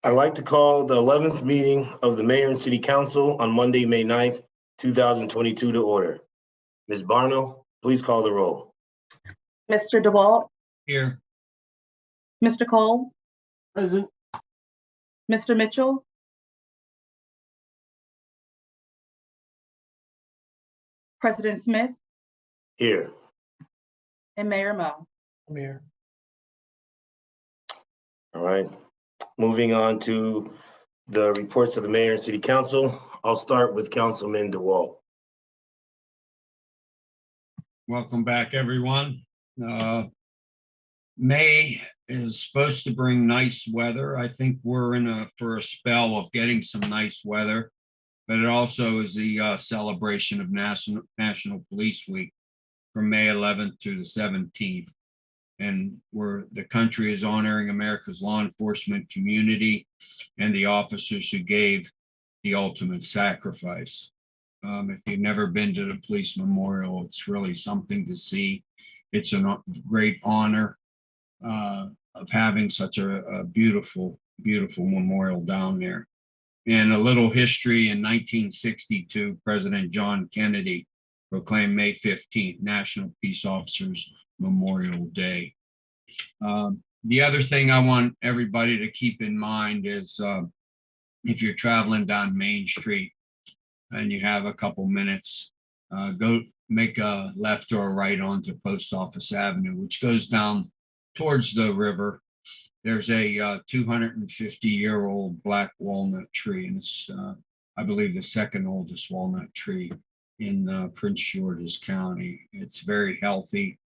I'd like to call the 11th meeting of the Mayor and City Council on Monday, May 9th, 2022 to order. Ms. Barno, please call the roll. Mr. DeWalt? Here. Mr. Cole? Present. Mr. Mitchell? President Smith? Here. And Mayor Mo? I'm here. All right. Moving on to the reports of the Mayor and City Council. I'll start with Councilman DeWalt. Welcome back, everyone. May is supposed to bring nice weather. I think we're for a spell of getting some nice weather, but it also is the celebration of National Police Week from May 11th to the 17th. And the country is honoring America's law enforcement community and the officers who gave the ultimate sacrifice. If you've never been to the police memorial, it's really something to see. It's a great honor of having such a beautiful, beautiful memorial down there. And a little history: in 1962, President John Kennedy proclaimed May 15th National Peace Officers Memorial Day. The other thing I want everybody to keep in mind is if you're traveling down Main Street and you have a couple minutes, go make a left or a right onto Post Office Avenue, which goes down towards the river. There's a 250-year-old black walnut tree, and it's, I believe, the second oldest walnut tree in Prince George's County. It's very healthy.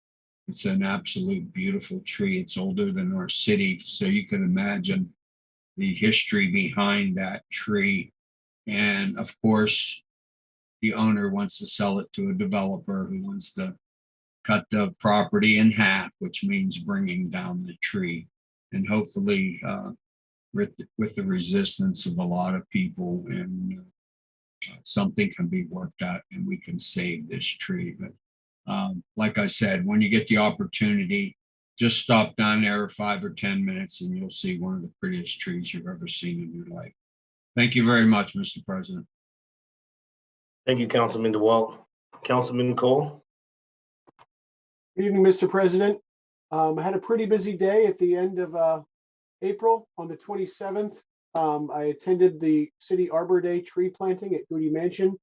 It's an absolute beautiful tree. It's older than our city, so you can imagine the history behind that tree. And of course, the owner wants to sell it to a developer who wants to cut the property in half, which means bringing down the tree. And hopefully, with the resistance of a lot of people, and something can be worked out and we can save this tree. But like I said, when you get the opportunity, just stop down there 5 or 10 minutes and you'll see one of the prettiest trees you've ever seen in your life. Thank you very much, Mr. President. Thank you, Councilman DeWalt. Councilman Cole. Good evening, Mr. President. I had a pretty busy day at the end of April. On the 27th, I attended the City Arbor Day tree planting at Goody Mansion.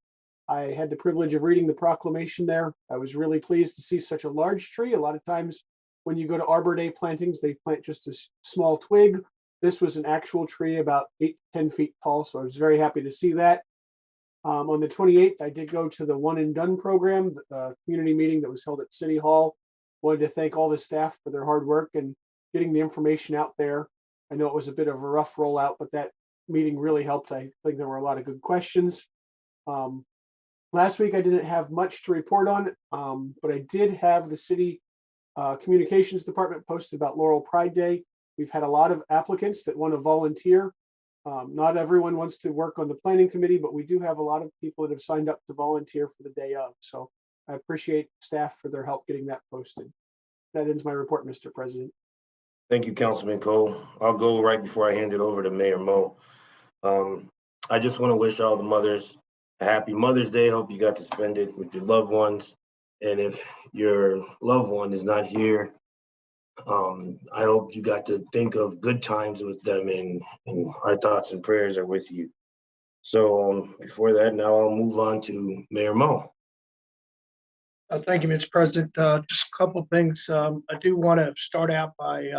I had the privilege of reading the proclamation there. I was really pleased to see such a large tree. A lot of times when you go to Arbor Day plantings, they plant just a small twig. This was an actual tree about 8 to 10 feet tall, so I was very happy to see that. On the 28th, I did go to the One and Done program, the community meeting that was held at City Hall. Wanted to thank all the staff for their hard work and getting the information out there. I know it was a bit of a rough rollout, but that meeting really helped. I think there were a lot of good questions. Last week, I didn't have much to report on, but I did have the city communications department posted about Laurel Pride Day. We've had a lot of applicants that want to volunteer. Not everyone wants to work on the planning committee, but we do have a lot of people that have signed up to volunteer for the day of. So I appreciate staff for their help getting that posted. That ends my report, Mr. President. Thank you, Councilman Cole. I'll go right before I hand it over to Mayor Mo. I just want to wish all the mothers a happy Mother's Day. Hope you got to spend it with your loved ones. And if your loved one is not here, I hope you got to think of good times with them, and our thoughts and prayers are with you. So before that, now I'll move on to Mayor Mo. Thank you, Mr. President. Just a couple of things. I do want to start out by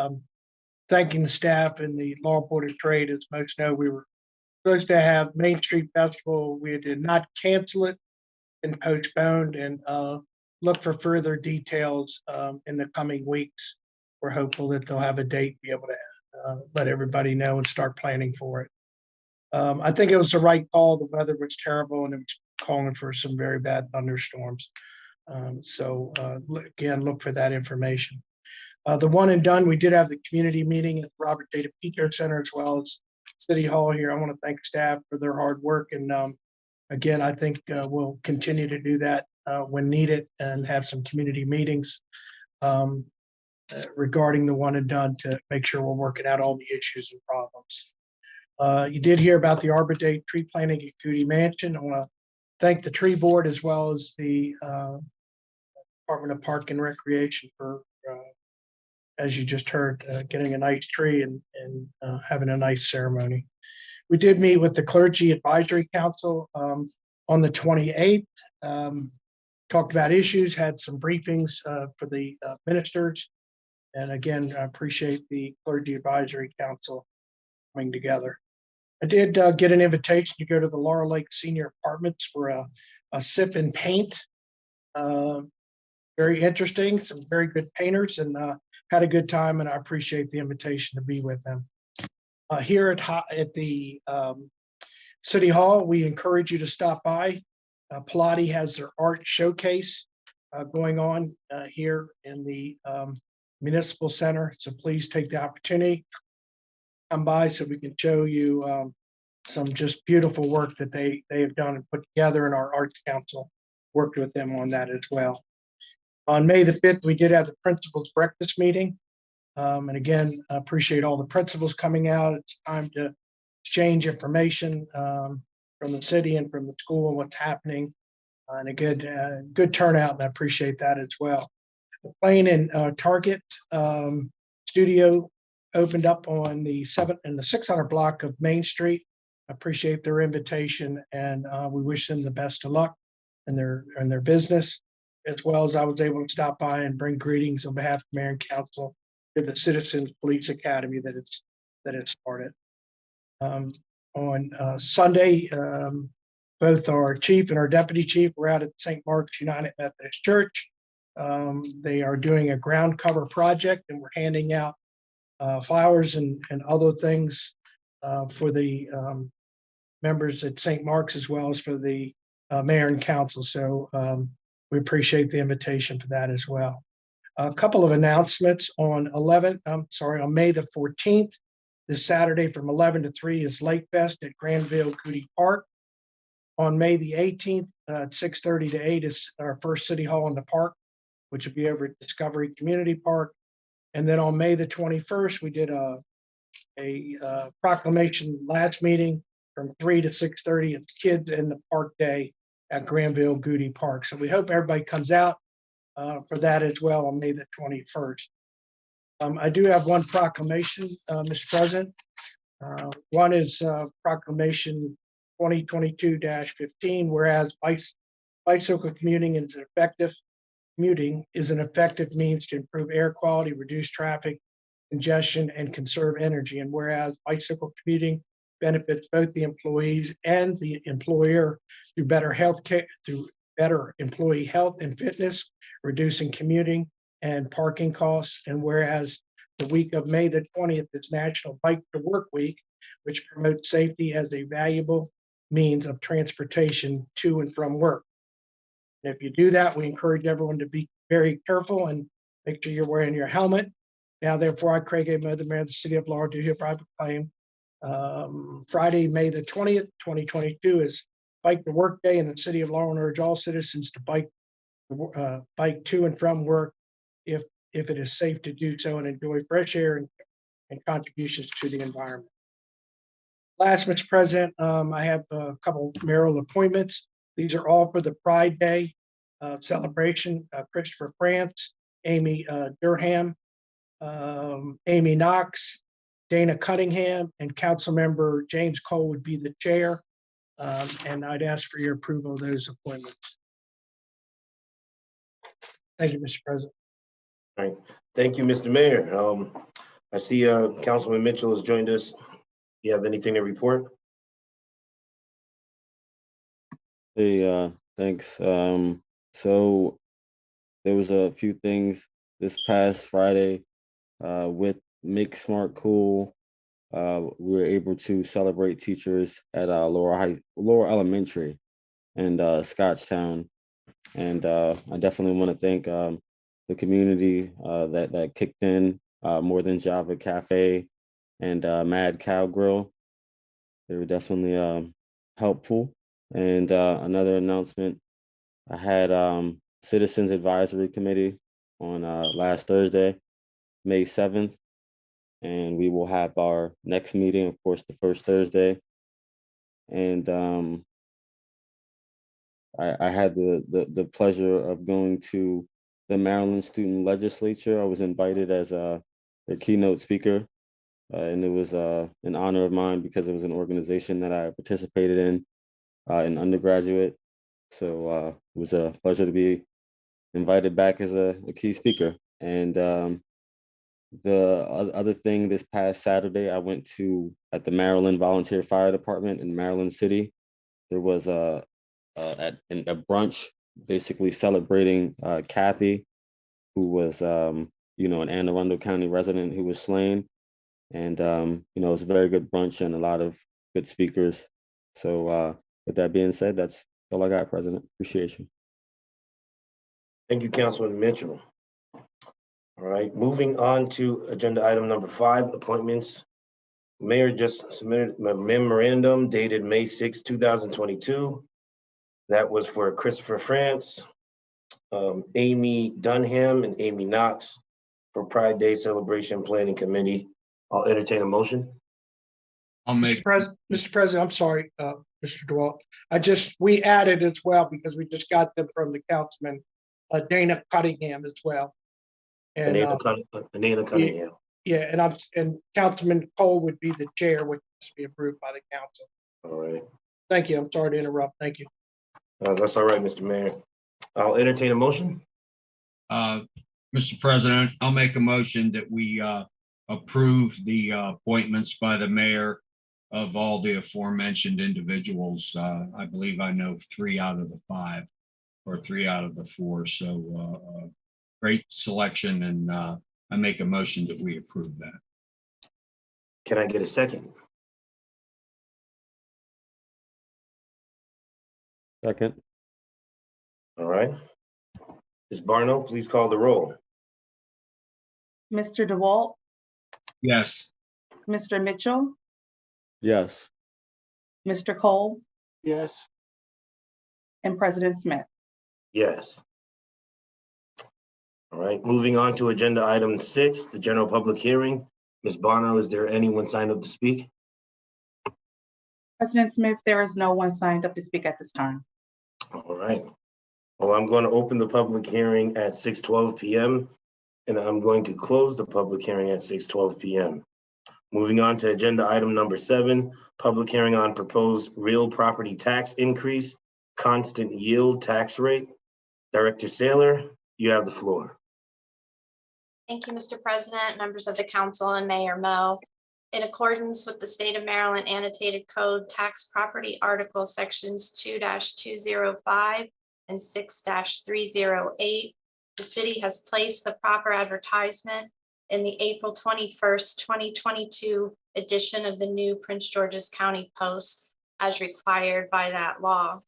thanking the staff and the Law Board of Trade. As most know, we were supposed to have Main Street Festival. We did not cancel it and postponed, and look for further details in the coming weeks. We're hopeful that they'll have a date, be able to let everybody know and start planning for it. I think it was the right call. The weather was terrible and it was calling for some very bad thunderstorms. Again, look for that information. The One and Done, we did have the community meeting at Robert J. Pico Center as well as City Hall here. I want to thank staff for their hard work. And again, I think we'll continue to do that when needed and have some community meetings regarding the One and Done to make sure we're working out all the issues and problems. You did hear about the Arbor Day tree planting at Goody Mansion. I want to thank the tree board as well as the Department of Park and Recreation for, as you just heard, getting a nice tree and having a nice ceremony. We did meet with the Clergy Advisory Council on the 28th. Talked about issues, had some briefings for the ministers. And again, I appreciate the Clergy Advisory Council coming together. I did get an invitation to go to the Laurel Lake Senior Apartments for a sip and paint. Very interesting, some very good painters, and had a good time, and I appreciate the invitation to be with them. Here at the City Hall, we encourage you to stop by. Pilati has their art showcase going on here in the Municipal Center, so please take the opportunity, come by so we can show you some just beautiful work that they have done and put together, and our Arts Council worked with them on that as well. On May the 5th, we did have the principals breakfast meeting. And again, I appreciate all the principals coming out. It's time to exchange information from the city and from the school and what's happening, and a good turnout, and I appreciate that as well. The Plain and Target studio opened up on the 600 block of Main Street. I appreciate their invitation, and we wish them the best of luck in their business, as well as I was able to stop by and bring greetings on behalf of Mayor and Council to the Citizens Police Academy that it started. On Sunday, both our chief and our deputy chief were out at St. Mark's United Methodist Church. They are doing a ground cover project, and we're handing out flowers and other things for the members at St. Mark's, as well as for the mayor and council. So we appreciate the invitation for that as well. A couple of announcements on May the 14th. This Saturday from 11 to 3 is Lake Fest at Granville Goody Park. On May the 18th, at 6:30 to 8 is our first City Hall in the Park, which will be over at Discovery Community Park. And then on May the 21st, we did a proclamation last meeting from 3 to 6:30. It's Kids in the Park Day at Granville Goody Park. So we hope everybody comes out for that as well on May the 21st. I do have one proclamation, Mr. President. One is proclamation 2022-15, whereas bicycle commuting is an effective means to improve air quality, reduce traffic congestion, and conserve energy. And whereas bicycle commuting benefits both the employees and the employer through better employee health and fitness, reducing commuting and parking costs. And whereas the week of May the 20th is National Bike to Work Week, which promotes safety as a valuable means of transportation to and from work. And if you do that, we encourage everyone to be very careful and make sure you're wearing your helmet. Now, therefore, I, Craig A. Moe, the mayor of the city of Laurel, do hereby proclaim Friday, May the 20th, 2022 is Bike to Work Day in the city of Laurel, and urge all citizens to bike to and from work if it is safe to do so, and enjoy fresh air and contributions to the environment. Last, Mr. President, I have a couple mayoral appointments. These are all for the Pride Day celebration. Christopher France, Amy Durham, Amy Knox, Dana Cunningham, and Councilmember James Cole would be the chair. And I'd ask for your approval of those appointments. Thank you, Mr. President. All right. Thank you, Mr. Mayor. I see Councilman Mitchell has joined us. Do you have anything to report? Hey, thanks. So there was a few things this past Friday with Make Smart Cool. We were able to celebrate teachers at Laurel Elementary and Scotchtown. And I definitely want to thank the community that kicked in, More Than Java Cafe and Mad Cow Grill. They were definitely helpful. And another announcement, I had Citizens Advisory Committee on last Thursday, May 7th. and we will have our next meeting, of course, the first Thursday. And I had the pleasure of going to the Maryland Student Legislature. I was invited as a keynote speaker, and it was an honor of mine because it was an organization that I participated in undergraduate. So it was a pleasure to be invited back as a key speaker. And the other thing, this past Saturday, I went to at the Maryland Volunteer Fire Department in Maryland City. There was a brunch, basically celebrating Kathy, who was an Anne Arundel County resident who was slain. And it was a very good brunch and a lot of good speakers. So with that being said, that's all I got, President. Appreciate you. Thank you, Councilman Mitchell. All right, moving on to agenda item number 5, appointments. Mayor just submitted a memorandum dated May 6, 2022. That was for Christopher France, Amy Dunham, and Amy Knox for Pride Day Celebration Planning Committee. I'll entertain a motion. I'll make, Mr. President, I'm sorry, Mr. DeWalt. We added as well because we just got them from the councilman, Dana Cunningham as well. And Anana Cunningham. yeah, and Councilman Cole would be the chair, which has to be approved by the council. All right. Thank you. I'm sorry to interrupt. Thank you. That's all right, Mr. Mayor. I'll entertain a motion. Mr. President, I'll make a motion that we approve the appointments by the mayor of all the aforementioned individuals. I believe I know 3 out of the 5 or 3 out of the 4. So great selection, and I make a motion that we approve that. Can I get a second? Second. All right. Ms. Barno, please call the roll. Mr. DeWalt, Yes. Mr. Mitchell, Yes. Mr. Cole, Yes. and President Smith. Yes. All right, moving on to agenda item 6, the general public hearing. Ms. Barno, is there anyone signed up to speak? President Smith, there is no one signed up to speak at this time. All right. Well, I'm going to open the public hearing at 6:12 p.m. and I'm going to close the public hearing at 6:12 p.m. Moving on to agenda item number 7, public hearing on proposed real property tax increase, constant yield tax rate. Director Saylor, you have the floor. Thank you, Mr. President, members of the council, and Mayor Mo. In accordance with the State of Maryland Annotated Code Tax Property Article Sections 2-205 and 6-308, the city has placed the proper advertisement in the April 21st, 2022 edition of the new Prince George's County Post as required by that law.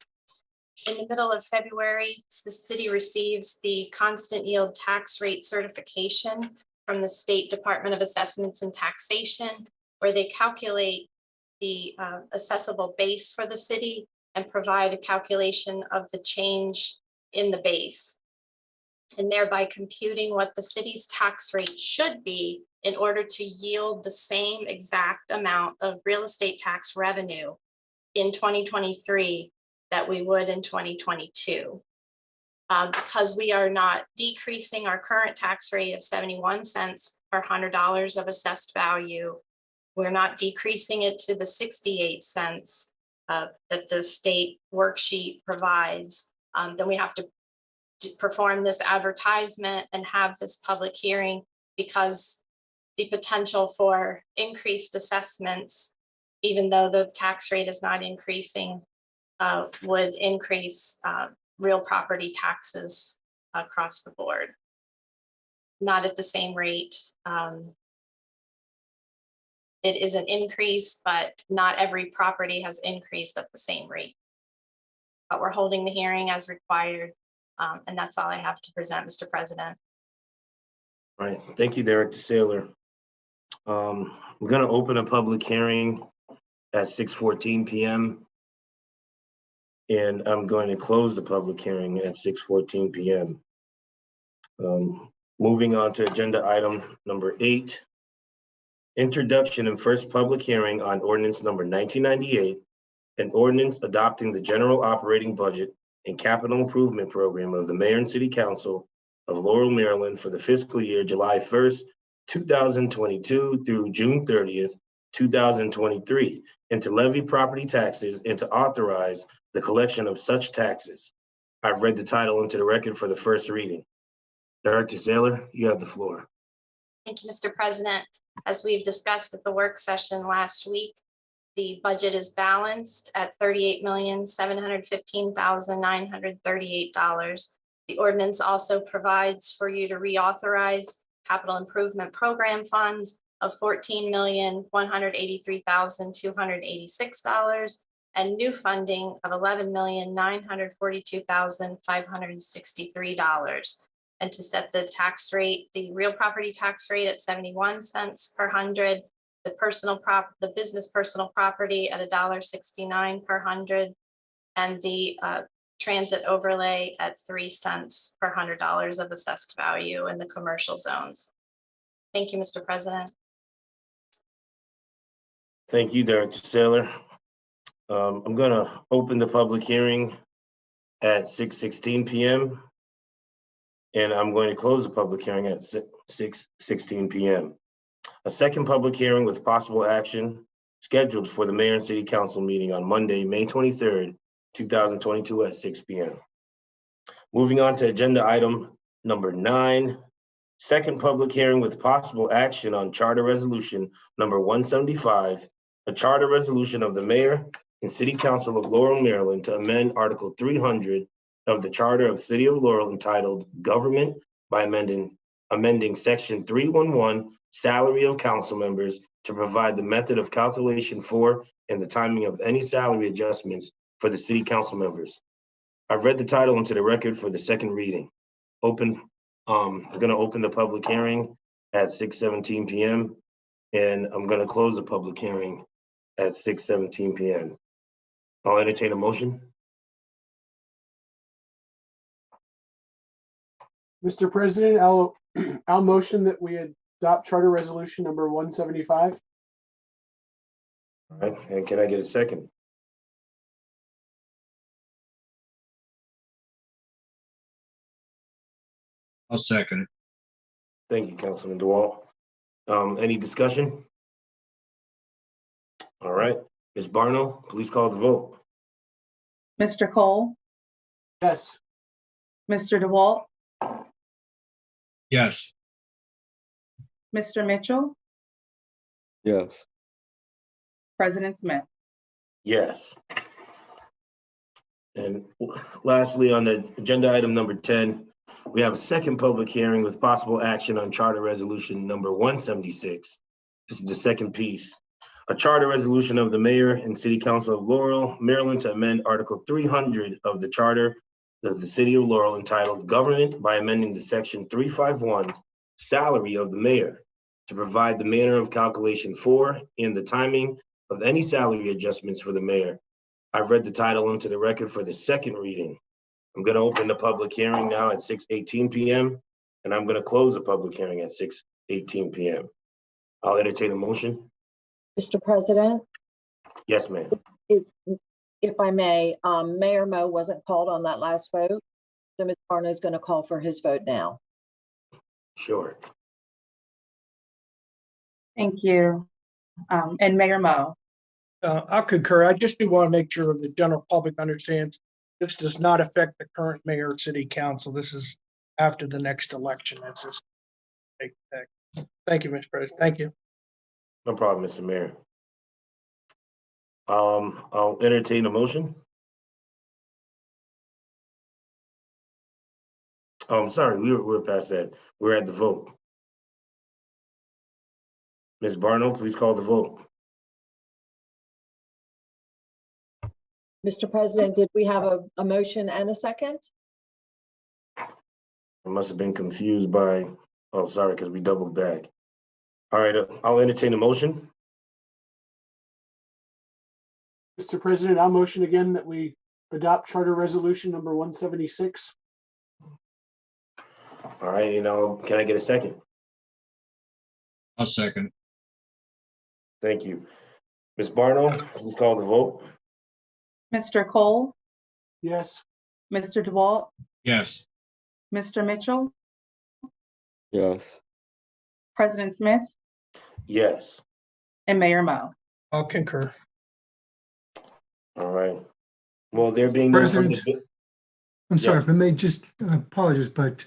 In the middle of February, the city receives the constant yield tax rate certification from the State Department of Assessments and Taxation, where they calculate the assessable base for the city and provide a calculation of the change in the base, and thereby computing what the city's tax rate should be in order to yield the same exact amount of real estate tax revenue in 2023 that we would in 2022. Because we are not decreasing our current tax rate of 71 cents per $100 of assessed value, we're not decreasing it to the 68 cents that the state worksheet provides, then we have to perform this advertisement and have this public hearing, because the potential for increased assessments, even though the tax rate is not increasing, would increase real property taxes across the board. Not at the same rate. It is an increase, but not every property has increased at the same rate. But we're holding the hearing as required, and that's all I have to present, Mr. President. All right, thank you, Director Saylor. We're going to open a public hearing at 6:14 p.m. and I'm going to close the public hearing at 6:14 p.m. Moving on to agenda item number 8, Introduction and first public hearing on ordinance number 1998, an ordinance adopting the general operating budget and capital improvement program of the mayor and city council of Laurel, Maryland for the fiscal year July 1st, 2022 through June 30th, 2023, and to levy property taxes and to authorize the collection of such taxes. I've read the title into the record for the first reading. Director Saylor, you have the floor. Thank you, Mr. President. As we've discussed at the work session last week, the budget is balanced at $38,715,938. The ordinance also provides for you to reauthorize capital improvement program funds of $14,183,286 and new funding of $11,942,563. And to set the tax rate, the real property tax rate at 71 cents per hundred, the business personal property at $1.69 per hundred, and the transit overlay at 3 cents per $100 of assessed value in the commercial zones. Thank you, Mr. President. Thank you, Director Saylor. I'm gonna open the public hearing at 6:16 p.m. And I'm going to close the public hearing at 6:16 p.m. A second public hearing with possible action scheduled for the mayor and city council meeting on Monday, May 23rd, 2022 at 6 p.m. Moving on to agenda item number 9, second public hearing with possible action on charter resolution number 175, a charter resolution of the mayor and city council of Laurel, Maryland to amend Article 300 of the Charter of City of Laurel entitled Government by amending Section 311, Salary of Council Members, to provide the method of calculation for and the timing of any salary adjustments for the city council members. I've read the title into the record for the second reading. I'm gonna open the public hearing at 6:17 p.m. and I'm gonna close the public hearing at 6:17 p.m. I'll entertain a motion. Mr. President, I'll motion that we adopt charter resolution number 175. All right, and can I get a second? I'll second it. Thank you, Councilman DeWalt. Any discussion? All right, Ms. Barno, please call the vote. Mr. Cole, Yes. Mr. DeWalt, Yes. Mr. Mitchell, Yes. President Smith. Yes. And lastly, on the agenda item number 10, we have a second public hearing with possible action on charter resolution number 176. This is the second piece. A charter resolution of the mayor and city council of Laurel, Maryland to amend Article 300 of the Charter of the City of Laurel entitled Government by amending the Section 351, Salary of the Mayor, to provide the manner of calculation for and the timing of any salary adjustments for the mayor. I've read the title into the record for the second reading. I'm going to open the public hearing now at 6:18 p.m. and I'm going to close the public hearing at 6:18 p.m. I'll entertain a motion. Mr. President, Yes, ma'am. if I may, Mayor Mo wasn't called on that last vote. So Ms. Barno is going to call for his vote now. Sure. Thank you. And Mayor Mo. I concur. I just do want to make sure the general public understands this does not affect the current mayor and city council. This is after the next election. That's just. Thank you, Mr. President. Thank you. No problem, Mr. Mayor. I'll entertain a motion. Oh, I'm sorry, we're past that. We're at the vote. Ms. Barno, please call the vote. Mr. President, did we have a motion and a second? I must have been confused by, oh, sorry, because we doubled back. All right, I'll entertain a motion. Mr. President, I'll motion again that we adopt charter resolution number 176. All right, can I get a second? I'll second. Thank you. Ms. Barno, please call the vote. Mr. Cole, Yes. Mr. DeWalt, Yes. Mr. Mitchell, Yes. President Smith, Yes. and Mayor Mo. I'll concur. All right. Well, there being no further. President, I'm sorry, Yeah. if I may just, I apologize, but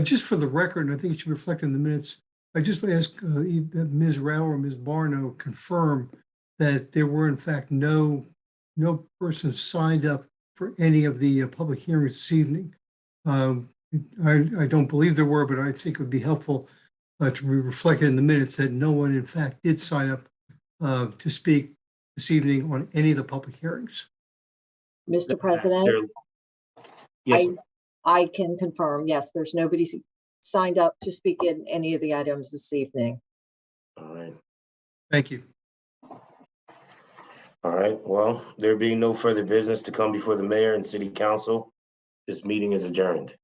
just for the record, and I think it should reflect in the minutes, I just ask that Ms. Rao or Ms. Barno confirm that there were in fact no persons signed up for any of the public hearings this evening. I don't believe there were, but I think it would be helpful to be reflected in the minutes that no one in fact did sign up to speak this evening on any of the public hearings. Mr. President, Yes, I can confirm, yes, there's nobody signed up to speak in any of the items this evening. all right. Thank you. All right. Well, there being no further business to come before the mayor and city council, this meeting is adjourned.